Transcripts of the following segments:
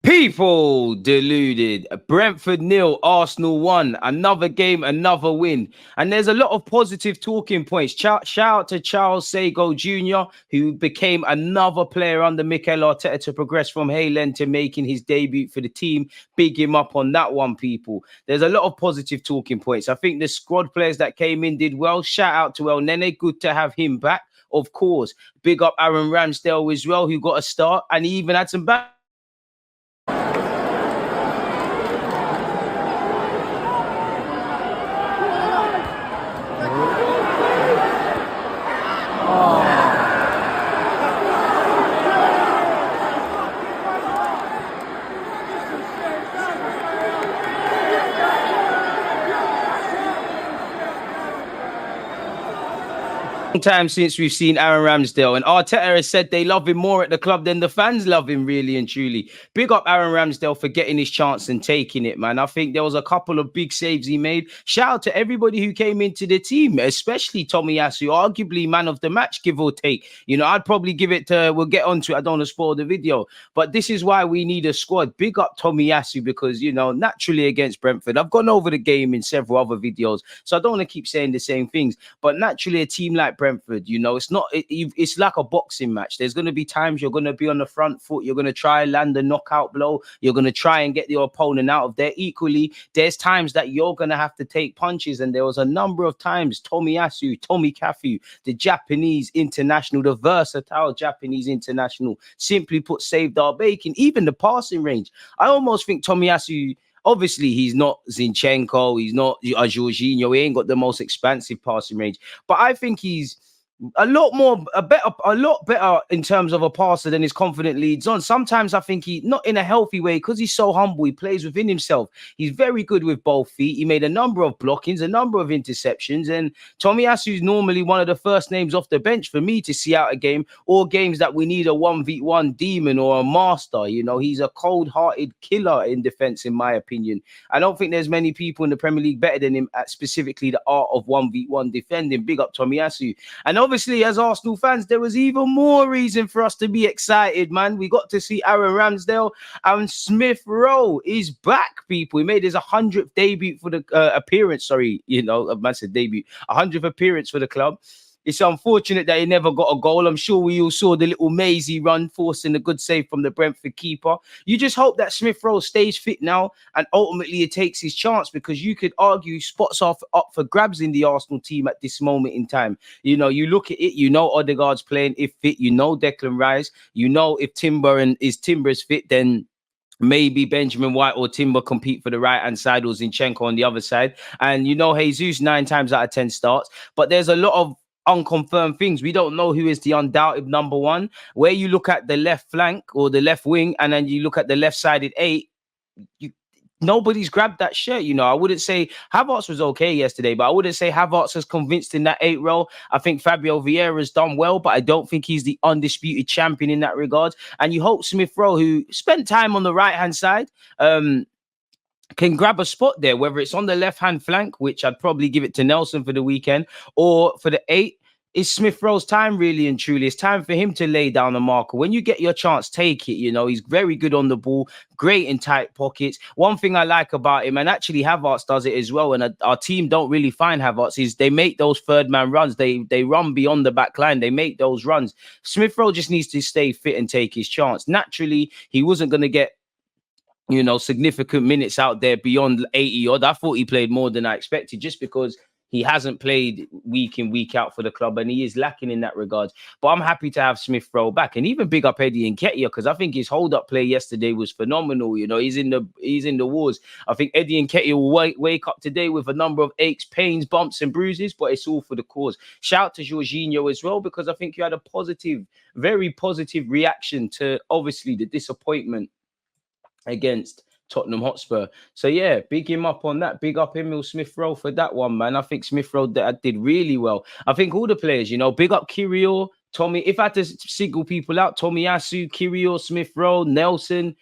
People deluded. Brentford 0, Arsenal 1. Another game, another win. And there's a lot of positive talking points. Shout out to Charles Sago Jr., who became another player under Mikel Arteta to progress from Haylen to making his debut for the team. Big him up on that one, people. There's a lot of positive talking points. I think the squad players that came in did well. Shout out to El Nene. Good to have him back, of course. Big up Aaron Ramsdale as well, who got a start. And he even had some back. Time since we've seen Aaron Ramsdale, and Arteta has said they love him more at the club than the fans love him, really and truly. Big up Aaron Ramsdale for getting his chance and taking it, man. I think there was a couple of big saves he made. Shout out to everybody who came into the team, especially Tomiyasu, arguably man of the match, give or take. You know, I'd probably give it to, we'll get onto it, I don't want to spoil the video, but this is why we need a squad. Big up Tomiyasu because, you know, naturally against Brentford, I've gone over the game in several other videos, so I don't want to keep saying the same things, but naturally a team like Brentford, you know, it's like a boxing match. There's going to be times you're going to be on the front foot, you're going to try and land a knockout blow, you're going to try and get your opponent out of there. Equally, there's times that you're going to have to take punches, and there was a number of times Tomiyasu, Tomikafu, the Japanese international, the versatile Japanese international, simply put, saved our bacon. Even the passing range, I almost think Tomiyasu, obviously, he's not Zinchenko, he's not Jorginho, he ain't got the most expansive passing range, but I think he's a lot better in terms of a passer than his confident leads on. Sometimes I think he, not in a healthy way, because he's so humble, he plays within himself. He's very good with both feet. He made a number of blockings, a number of interceptions, and Tomiyasu is normally one of the first names off the bench for me to see out a game, or games that we need a 1v1 demon or a master. You know, he's a cold-hearted killer in defense, in my opinion. I don't think there's many people in the Premier League better than him at specifically the art of 1v1 defending. Big up Tomiyasu. And obviously, as Arsenal fans, there was even more reason for us to be excited, man. We got to see Aaron Ramsdale, and Smith Rowe is back, people. He made his 100th debut for the appearance. Sorry, you know, I said debut, 100th appearance for the club. It's unfortunate that he never got a goal. I'm sure we all saw the little mazy run, forcing a good save from the Brentford keeper. You just hope that Smith Rowe stays fit now, and ultimately it takes his chance, because you could argue spots are up for grabs in the Arsenal team at this moment in time. You know, you look at it, you know Odegaard's playing if fit, you know Declan Rice, you know if Timber's fit, then maybe Benjamin White or Timber compete for the right-hand side, or Zinchenko on the other side. And you know Jesus 9 times out of 10 starts. But there's a lot of unconfirmed things. We don't know who is the undoubted number one. Where you look at the left flank or the left wing, and then you look at the left-sided 8, nobody's grabbed that shirt. You know, I wouldn't say Havertz was okay yesterday, but I wouldn't say Havertz has convinced in that 8 role. I think Fabio Vieira's done well, but I don't think he's the undisputed champion in that regard. And you hope Smith Rowe, who spent time on the right-hand side, can grab a spot there, whether it's on the left-hand flank, which I'd probably give it to Nelson for the weekend, or for the 8. It's Smith Rowe's time, really and truly. It's time for him to lay down the marker. When you get your chance, take it. You know, he's very good on the ball, great in tight pockets. One thing I like about him, and actually Havertz does it as well, and our team don't really find Havertz, is they make those third-man runs. They run beyond the back line. They make those runs. Smith Rowe just needs to stay fit and take his chance. Naturally, he wasn't going to get, you know, significant minutes out there beyond 80 odd. I thought he played more than I expected, just because he hasn't played week in, week out for the club, and he is lacking in that regard. But I'm happy to have Smith Rowe back, and even big up Eddie Nketiah, because I think his hold-up play yesterday was phenomenal. You know, he's in the wars. I think Eddie Nketiah will wake up today with a number of aches, pains, bumps, and bruises, but it's all for the cause. Shout out to Jorginho as well, because I think you had a positive, very positive reaction to, obviously, the disappointment against Tottenham Hotspur. So yeah, big him up on that. Big up Emil Smith Rowe for that one, man. I think Smith Rowe did really well. I think all the players, you know, big up Kirill, Tommy. If I had to single people out, Tomiyasu, Kirill, Smith Rowe, Nelson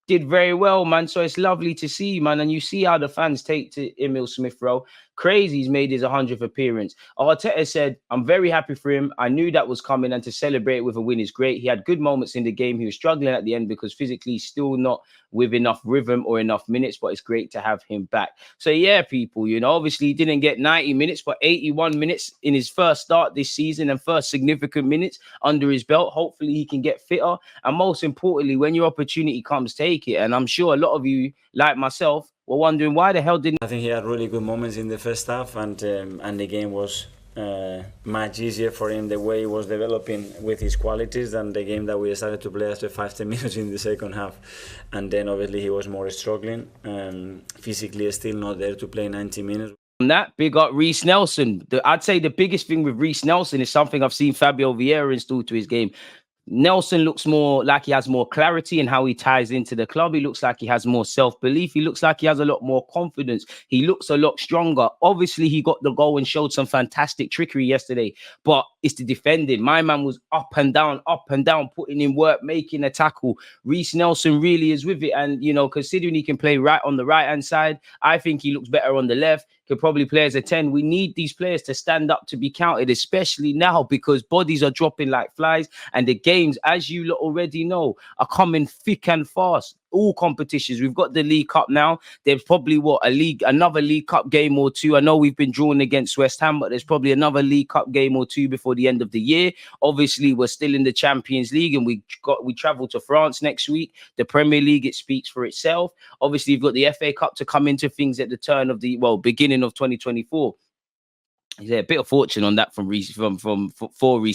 did very well, man. So it's lovely to see, man. And you see how the fans take to Emil Smith Rowe. Crazy he's made his 100th appearance. Arteta said, I'm very happy for him. I knew that was coming, and to celebrate with a win is great. He had good moments in the game. He was struggling at the end because physically he's still not with enough rhythm or enough minutes, but it's great to have him back. So yeah, people, obviously he didn't get 90 minutes, but 81 minutes in his first start this season and first significant minutes under his belt. Hopefully he can get fitter. And most importantly, when your opportunity comes, take it. And I'm sure a lot of you, like myself, were wondering why the hell didn't... I think he had really good moments in the first half, and the game was much easier for him the way he was developing with his qualities than the game that we started to play after 5-10 minutes in the second half. And then obviously he was more struggling, physically still not there to play 90 minutes. That big up Reiss Nelson. I'd say the biggest thing with Reiss Nelson is something I've seen Fabio Vieira install to his game. Nelson looks more like he has more clarity in how he ties into the club. He looks like he has more self-belief. He looks like he has a lot more confidence. He looks a lot stronger. Obviously, he got the goal and showed some fantastic trickery yesterday, but it's the defending. My man was up and down, putting in work, making a tackle. Reiss Nelson really is with it. And, considering he can play right on the right-hand side, I think he looks better on the left. Could probably play as a 10. We need these players to stand up to be counted, especially now because bodies are dropping like flies and the games, as you already know, are coming thick and fast. All competitions. We've got the League Cup now. There's probably another League Cup game or two. I know we've been drawn against West Ham, but there's probably another League Cup game or two before the end of the year. Obviously, we're still in the Champions League, and we travel to France next week. The Premier League, it speaks for itself. Obviously, you've got the FA Cup to come into things at the turn of beginning of 2024. Yeah, a bit of fortune on that from Reiss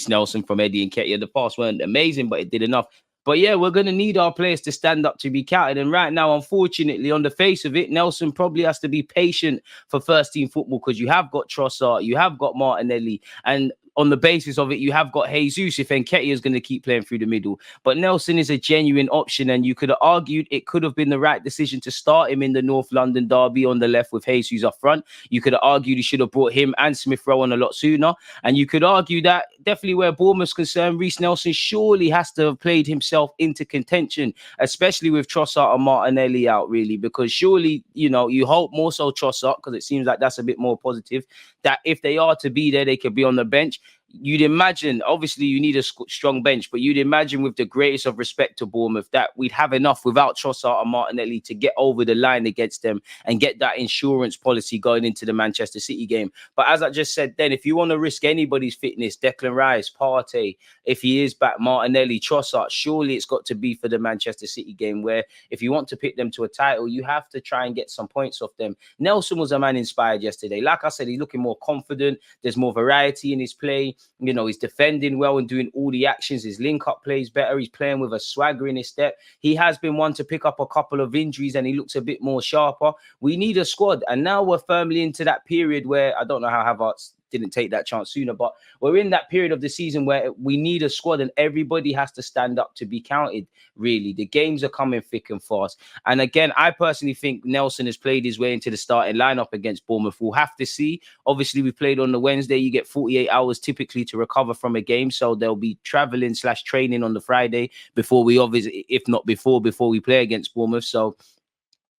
Nelson, from Eddie Nketiah. The pass weren't amazing, but it did enough. But yeah, we're going to need our players to stand up to be counted. And right now, unfortunately, on the face of it, Nelson probably has to be patient for first team football because you have got Trossard, you have got Martinelli, and on the basis of it, you have got Jesus if Nketiah is going to keep playing through the middle. But Nelson is a genuine option, and you could have argued it could have been the right decision to start him in the North London derby on the left with Jesus up front. You could have argued he should have brought him and Smith Rowe on a lot sooner. And you could argue that definitely where Bournemouth's concerned, Reiss Nelson surely has to have played himself into contention, especially with Trossard and Martinelli out, really, because surely, you hope more so Trossard, because it seems like that's a bit more positive, that if they are to be there, they could be on the bench. You'd imagine, obviously, you need a strong bench, but you'd imagine with the greatest of respect to Bournemouth that we'd have enough without Trossard and Martinelli to get over the line against them and get that insurance policy going into the Manchester City game. But as I just said then, if you want to risk anybody's fitness, Declan Rice, Partey, if he is back, Martinelli, Trossard, surely it's got to be for the Manchester City game, where if you want to pick them to a title, you have to try and get some points off them. Nelson was a man inspired yesterday. Like I said, he's looking more confident. There's more variety in his play. He's defending well and doing all the actions. His link-up plays better. He's playing with a swagger in his step. He has been one to pick up a couple of injuries and he looks a bit more sharper. We need a squad. And now we're firmly into that period where I don't know how Havertz didn't take that chance sooner, but we're in that period of the season where we need a squad and everybody has to stand up to be counted, really. The games are coming thick and fast. And again, I personally think Nelson has played his way into the starting lineup against Bournemouth. We'll have to see. Obviously, we played on the Wednesday. You get 48 hours typically to recover from a game. So they'll be traveling/training on the Friday before we obviously, if not before we play against Bournemouth. So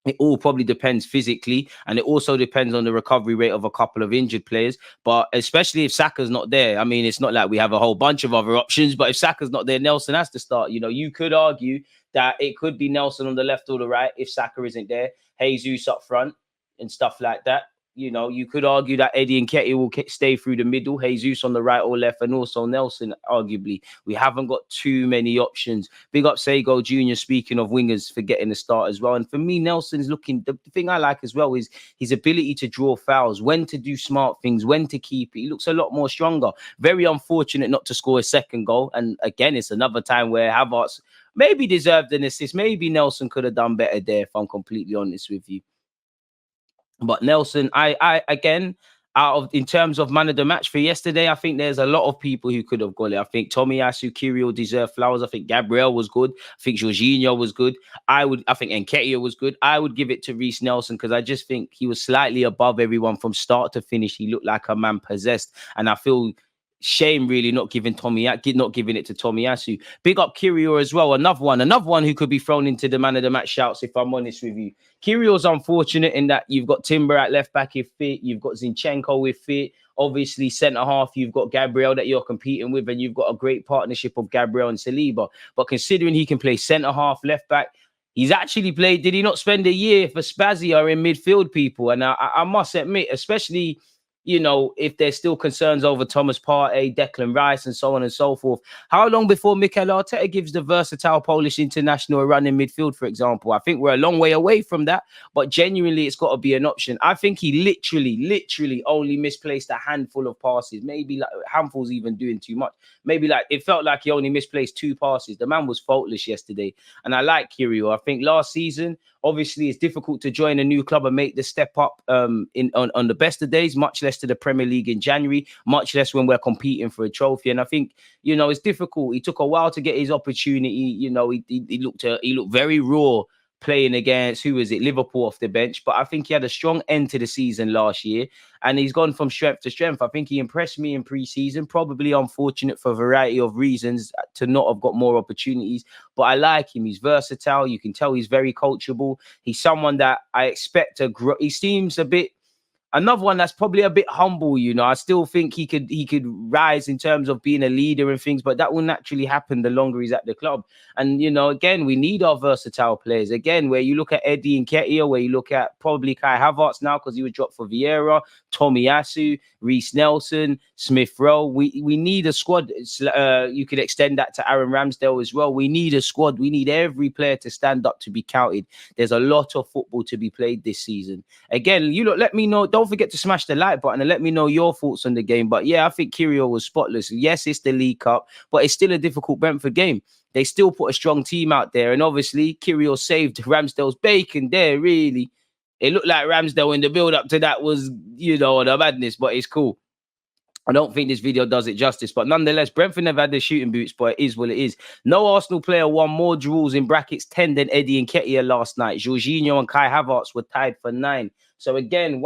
it all probably depends physically, and it also depends on the recovery rate of a couple of injured players. But especially if Saka's not there, I mean, it's not like we have a whole bunch of other options, but if Saka's not there, Nelson has to start. You could argue that it could be Nelson on the left or the right if Saka isn't there, Jesus up front and stuff like that. You could argue that Eddie Nketiah will stay through the middle, Jesus on the right or left, and also Nelson, arguably. We haven't got too many options. Big up Sego Jr., speaking of wingers, for getting the start as well. And for me, Nelson's looking, the thing I like as well is his ability to draw fouls, when to do smart things, when to keep it. He looks a lot more stronger. Very unfortunate not to score a second goal. And again, it's another time where Havertz maybe deserved an assist. Maybe Nelson could have done better there, if I'm completely honest with you. But Nelson, I again, in terms of man of the match for yesterday, I think there's a lot of people who could have got it. I think Tomiyasu, Kirill deserve flowers. I think Gabriel was good. I think Jorginho was good. I think Nketiah was good. I would give it to Reiss Nelson because I just think he was slightly above everyone from start to finish. He looked like a man possessed. And I feel shame really not giving it to Tomiyasu. Big up Kirio as well. Another one who could be thrown into the man of the match shouts, if I'm honest with you. Kirio's unfortunate in that you've got Timber at left back if fit, you've got Zinchenko if fit. Obviously, centre half, you've got Gabriel that you're competing with, and you've got a great partnership of Gabriel and Saliba. But considering he can play centre half, left back, he's actually played. Did he not spend a year for Spazia in midfield, people? And I must admit, especially, you know, if there's still concerns over Thomas Partey, Declan Rice, and so on and so forth. How long before Mikel Arteta gives the versatile Polish international a run in midfield, for example? I think we're a long way away from that, but genuinely, it's got to be an option. I think he literally only misplaced a handful of passes, maybe like handfuls even doing too much. Maybe like it felt like he only misplaced 2 passes. The man was faultless yesterday, and I like Kirio. I think last season, obviously, it's difficult to join a new club and make the step up on the best of days, much less to the Premier League in January, much less when we're competing for a trophy. And I think, you know, it's difficult. He took a while to get his opportunity. You know, he looked very raw playing against, who was it, Liverpool off the bench. But I think he had a strong end to the season last year, and he's gone from strength to strength. I think he impressed me in pre-season, probably unfortunate for a variety of reasons to not have got more opportunities. But I like him. He's versatile. You can tell he's very coachable. He's someone that I expect to grow. He seems a bit... Another one that's probably a bit humble, you know. I still think he could rise in terms of being a leader and things, but that will naturally happen the longer he's at the club. And, you know, again, we need our versatile players. Again, where you look at Eddie Nketiah, where you look at probably Kai Havertz now because he was dropped for Vieira, Tomiyasu, Reiss Nelson, Smith Rowe. We need a squad. You could extend that to Aaron Ramsdale as well. We need a squad. We need every player to stand up to be counted. There's a lot of football to be played this season. Again, you look, let me know. Don't forget to smash the like button and let me know your thoughts on the game. But yeah, I think Kirio was spotless. Yes, it's the League Cup, but it's still a difficult Brentford game. They still put a strong team out there. And obviously, Kirio saved Ramsdale's bacon there, really. It looked like Ramsdale in the build-up to that was, you know, the madness, but it's cool. I don't think this video does it justice, but nonetheless, Brentford never had their shooting boots, but it is what it is. No Arsenal player won more duels in brackets 10 than Eddie Nketiah last night. Jorginho and Kai Havertz were tied for 9. So again,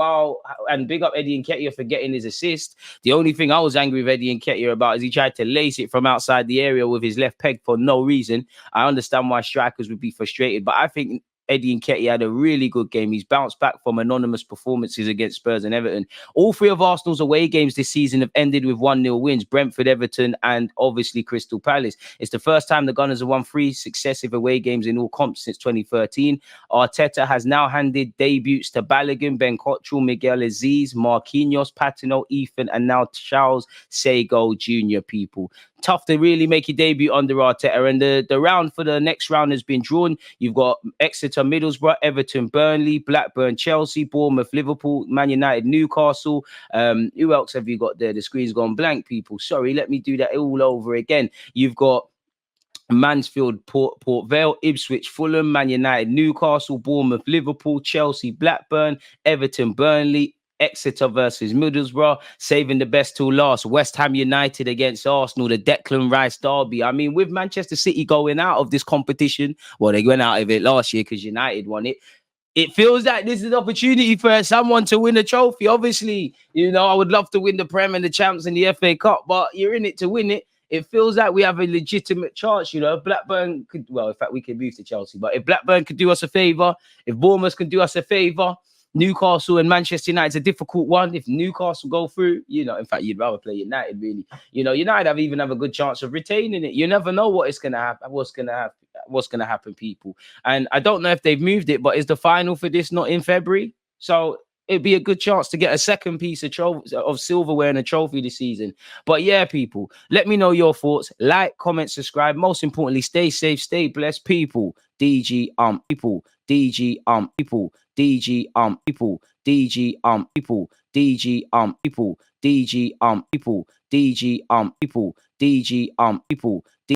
and big up Eddie Nketiah for getting his assist. The only thing I was angry with Eddie Nketiah about is he tried to lace it from outside the area with his left peg for no reason. I understand why strikers would be frustrated, but I think Eddie Nketiah had a really good game. He's bounced back from anonymous performances against Spurs and Everton. All 3 of Arsenal's away games this season have ended with 1-0 wins: Brentford, Everton, and obviously Crystal Palace. It's the first time the Gunners have won 3 successive away games in all comps since 2013. Arteta has now handed debuts to Balogun, Ben Cottrell, Miguel Aziz, Marquinhos, Patino, Ethan, and now Charles Sego Jr. people. Tough to really make your debut under Arteta. And the round for the next round has been drawn. You've got Exeter, Middlesbrough, Everton, Burnley, Blackburn, Chelsea, Bournemouth, Liverpool, Man United, Newcastle. Who else have you got there? The screen's gone blank, people. Sorry, let me do that all over again. You've got Mansfield, Port Vale, Ipswich, Fulham, Man United, Newcastle, Bournemouth, Liverpool, Chelsea, Blackburn, Everton, Burnley, Exeter versus Middlesbrough, saving the best till last. West Ham United against Arsenal, the Declan Rice derby. I mean, with Manchester City going out of this competition, well, they went out of it last year because United won it. It feels like this is an opportunity for someone to win a trophy. Obviously, you know, I would love to win the Prem and the Champs and the FA Cup, but you're in it to win it. It feels like we have a legitimate chance, you know. Blackburn could, well, in fact, we could move to Chelsea, but if Blackburn could do us a favour, if Bournemouth can do us a favour, Newcastle and Manchester United's a difficult one. If Newcastle go through, you know, in fact, you'd rather play United, really. You know, United even have a good chance of retaining it. You never know what is going to happen. What's going to happen, people. And I don't know if they've moved it, but is the final for this not in February? So it'd be a good chance to get a second piece of silverware and a trophy this season. But yeah, people, let me know your thoughts. Like, comment, subscribe. Most importantly, stay safe, stay blessed, people. DG people, DG people, DG people, DG people, DG people, DG people, DG people, DG people, DG people.